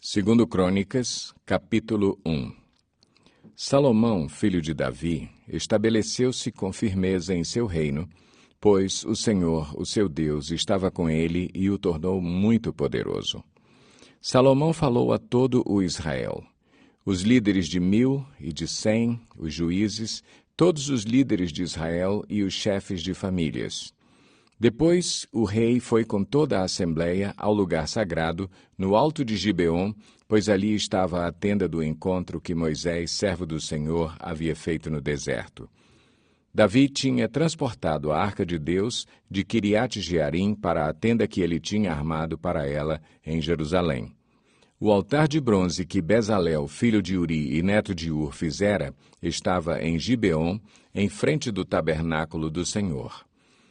Segundo Crônicas, capítulo 1. Salomão, filho de Davi, estabeleceu-se com firmeza em seu reino, pois o Senhor, o seu Deus, estava com ele e o tornou muito poderoso. Salomão falou a todo o Israel. Os líderes de 1000 e de 100, os juízes, todos os líderes de Israel e os chefes de famílias. Depois, o rei foi com toda a assembleia ao lugar sagrado, no alto de Gibeon, pois ali estava a tenda do encontro que Moisés, servo do Senhor, havia feito no deserto. Davi tinha transportado a arca de Deus de Quiriate-Jearim para a tenda que ele tinha armado para ela em Jerusalém. O altar de bronze que Bezalel, filho de Uri e neto de Ur, fizera, estava em Gibeon, em frente do tabernáculo do Senhor.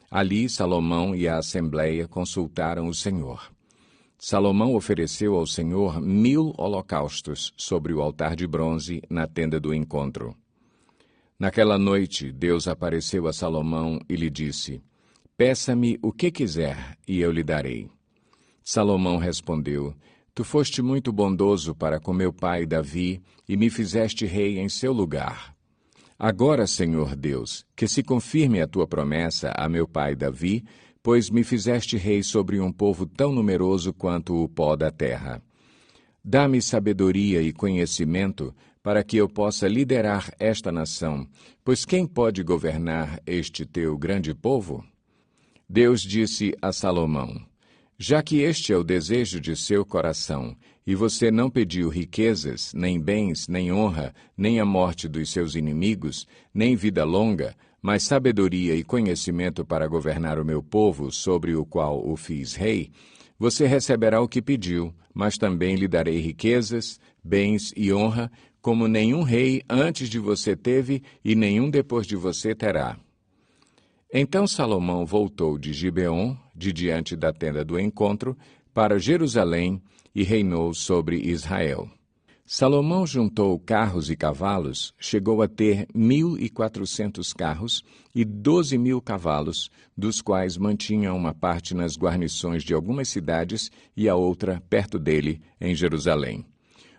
Ali, Salomão e a assembleia consultaram o Senhor. Salomão ofereceu ao Senhor 1000 holocaustos sobre o altar de bronze na tenda do encontro. Naquela noite, Deus apareceu a Salomão e lhe disse: "Peça-me o que quiser, e eu lhe darei." Salomão respondeu: "Tu foste muito bondoso para com meu pai Davi e me fizeste rei em seu lugar. Agora, Senhor Deus, que se confirme a tua promessa a meu pai Davi, pois me fizeste rei sobre um povo tão numeroso quanto o pó da terra. Dá-me sabedoria e conhecimento para que eu possa liderar esta nação, pois quem pode governar este teu grande povo?" Deus disse a Salomão: "Já que este é o desejo de seu coração, e você não pediu riquezas, nem bens, nem honra, nem a morte dos seus inimigos, nem vida longa, mas sabedoria e conhecimento para governar o meu povo, sobre o qual o fiz rei, você receberá o que pediu, mas também lhe darei riquezas, bens e honra, como nenhum rei antes de você teve e nenhum depois de você terá." Então Salomão voltou de Gibeon, de diante da tenda do encontro, para Jerusalém e reinou sobre Israel. Salomão juntou carros e cavalos, chegou a ter 1400 carros e 12.000 cavalos, dos quais mantinha uma parte nas guarnições de algumas cidades e a outra perto dele, em Jerusalém.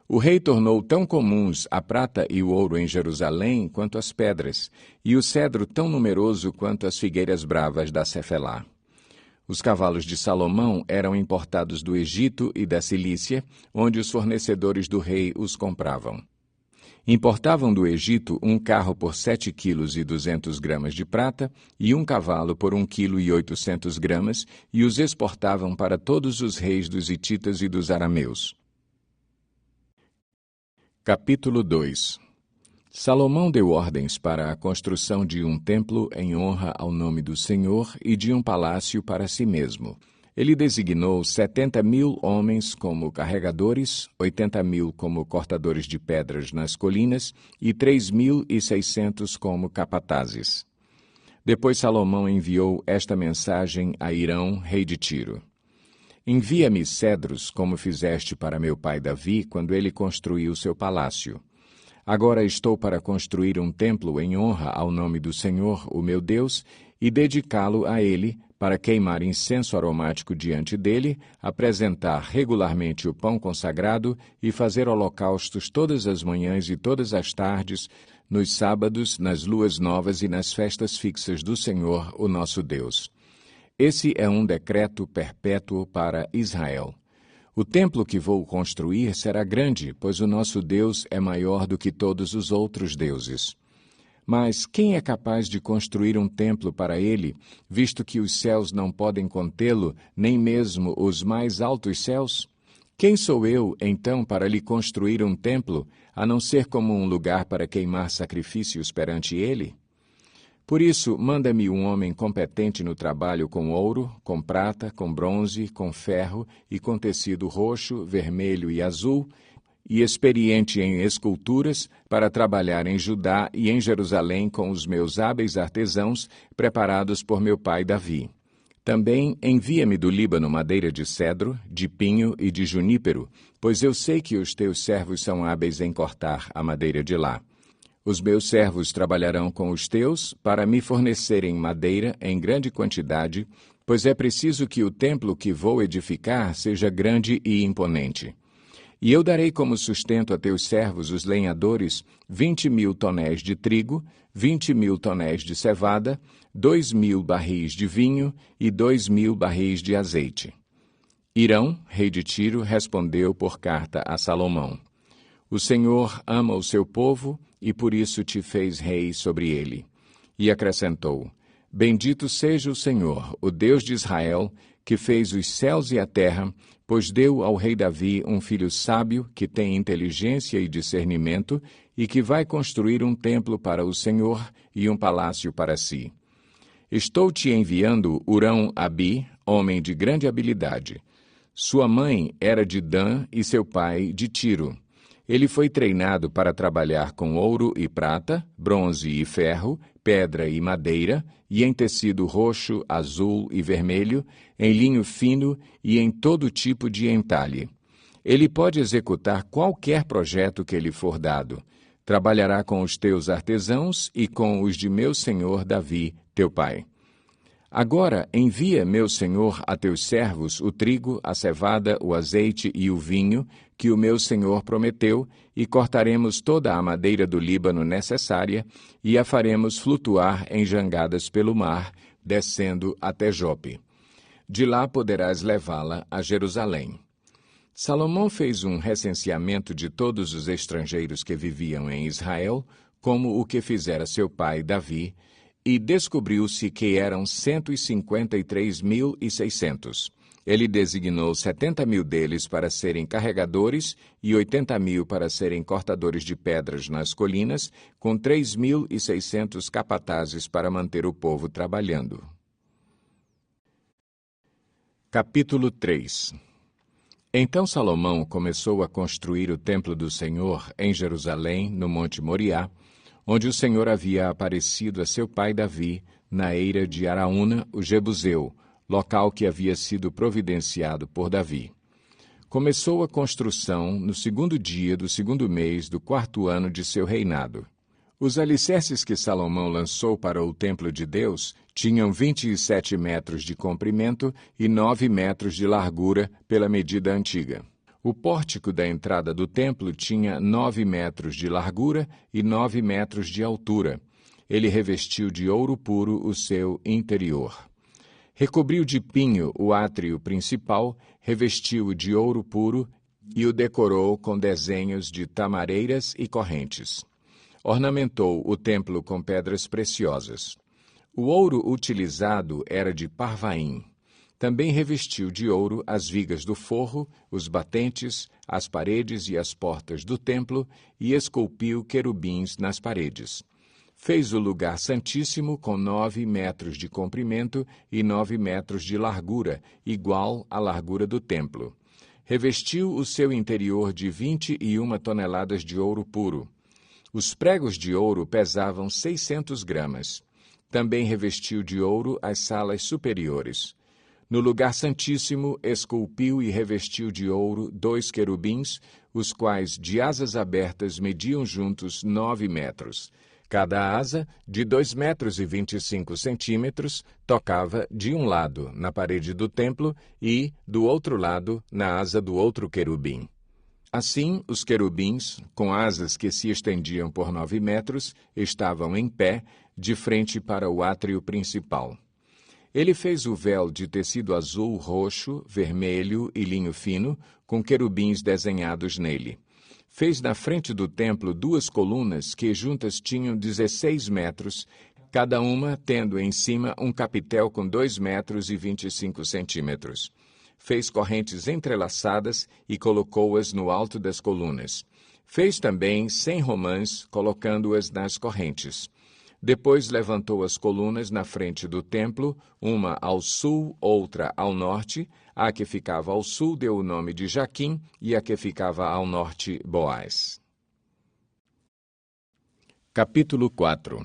O rei tornou tão comuns a prata e o ouro em Jerusalém quanto as pedras, e o cedro tão numeroso quanto as figueiras bravas da Cefelá. Os cavalos de Salomão eram importados do Egito e da Cilícia, onde os fornecedores do rei os compravam. Importavam do Egito um carro por 7,2 kg de prata e um cavalo por 1,8 kg, e os exportavam para todos os reis dos hititas e dos arameus. Capítulo 2. Salomão deu ordens para a construção de um templo em honra ao nome do Senhor e de um palácio para si mesmo. Ele designou 70.000 homens como carregadores, 80.000 como cortadores de pedras nas colinas e 3.600 como capatazes. Depois Salomão enviou esta mensagem a Hirão, rei de Tiro: "Envia-me cedros, como fizeste para meu pai Davi, quando ele construiu seu palácio. Agora estou para construir um templo em honra ao nome do Senhor, o meu Deus, e dedicá-lo a ele, para queimar incenso aromático diante dele, apresentar regularmente o pão consagrado e fazer holocaustos todas as manhãs e todas as tardes, nos sábados, nas luas novas e nas festas fixas do Senhor, o nosso Deus. Esse é um decreto perpétuo para Israel. O templo que vou construir será grande, pois o nosso Deus é maior do que todos os outros deuses. Mas quem é capaz de construir um templo para ele, visto que os céus não podem contê-lo, nem mesmo os mais altos céus? Quem sou eu, então, para lhe construir um templo, a não ser como um lugar para queimar sacrifícios perante ele? Por isso, manda-me um homem competente no trabalho com ouro, com prata, com bronze, com ferro e com tecido roxo, vermelho e azul, e experiente em esculturas, para trabalhar em Judá e em Jerusalém com os meus hábeis artesãos, preparados por meu pai Davi. Também envia-me do Líbano madeira de cedro, de pinho e de junípero, pois eu sei que os teus servos são hábeis em cortar a madeira de lá. Os meus servos trabalharão com os teus para me fornecerem madeira em grande quantidade, pois é preciso que o templo que vou edificar seja grande e imponente. E eu darei como sustento a teus servos, os lenhadores, 20.000 tonéis de trigo, 20.000 tonéis de cevada, 2.000 barris de vinho e 2.000 barris de azeite. Hirão, rei de Tiro, respondeu por carta a Salomão: O Senhor ama o seu povo e por isso te fez rei sobre ele. E acrescentou: Bendito seja o Senhor, o Deus de Israel, que fez os céus e a terra, pois deu ao rei Davi um filho sábio, que tem inteligência e discernimento, e que vai construir um templo para o Senhor e um palácio para si. Estou te enviando Hurão-Abi, homem de grande habilidade. Sua mãe era de Dan e seu pai de Tiro. Ele foi treinado para trabalhar com ouro e prata, bronze e ferro, pedra e madeira, e em tecido roxo, azul e vermelho, em linho fino e em todo tipo de entalhe. Ele pode executar qualquer projeto que lhe for dado. Trabalhará com os teus artesãos e com os de meu senhor Davi, teu pai. Agora envia, meu senhor, a teus servos o trigo, a cevada, o azeite e o vinho, que o meu senhor prometeu, e cortaremos toda a madeira do Líbano necessária, e a faremos flutuar em jangadas pelo mar, descendo até Jope. De lá poderás levá-la a Jerusalém. Salomão fez um recenseamento de todos os estrangeiros que viviam em Israel, como o que fizera seu pai Davi, e descobriu-se que eram 153.600. Ele designou 70.000 deles para serem carregadores e 80.000 para serem cortadores de pedras nas colinas, com 3.600 capatazes para manter o povo trabalhando. Capítulo 3. Então Salomão começou a construir o templo do Senhor em Jerusalém, no Monte Moriá, onde o Senhor havia aparecido a seu pai Davi, na eira de Araúna, o Jebuseu, local que havia sido providenciado por Davi. Começou a construção no 2º dia do 2º mês do 4º ano de seu reinado. Os alicerces que Salomão lançou para o templo de Deus tinham 27 metros de comprimento e 9 metros de largura pela medida antiga. O pórtico da entrada do templo tinha 9 metros de largura e 9 metros de altura. Ele revestiu de ouro puro o seu interior. Recobriu de pinho o átrio principal, revestiu-o de ouro puro e o decorou com desenhos de tamareiras e correntes. Ornamentou o templo com pedras preciosas. O ouro utilizado era de Parvaim. Também revestiu de ouro as vigas do forro, os batentes, as paredes e as portas do templo e esculpiu querubins nas paredes. Fez o lugar santíssimo com 9 metros de comprimento e 9 metros de largura, igual à largura do templo. Revestiu o seu interior de 21 toneladas de ouro puro. Os pregos de ouro pesavam 600 gramas. Também revestiu de ouro as salas superiores. No lugar santíssimo, esculpiu e revestiu de ouro 2 querubins, os quais de asas abertas mediam juntos 9 metros. Cada asa, de 2,25 metros, tocava de um lado, na parede do templo, e, do outro lado, na asa do outro querubim. Assim, os querubins, com asas que se estendiam por 9 metros, estavam em pé, de frente para o átrio principal. Ele fez o véu de tecido azul, roxo, vermelho e linho fino, com querubins desenhados nele. Fez na frente do templo 2 colunas que juntas tinham 16 metros, cada uma tendo em cima um capitel com 2,25 metros. Fez correntes entrelaçadas e colocou-as no alto das colunas. Fez também 100 romãs, colocando-as nas correntes. Depois levantou as colunas na frente do templo, uma ao sul, outra ao norte. A que ficava ao sul deu o nome de Jaquim e a que ficava ao norte, Boaz. Capítulo 4.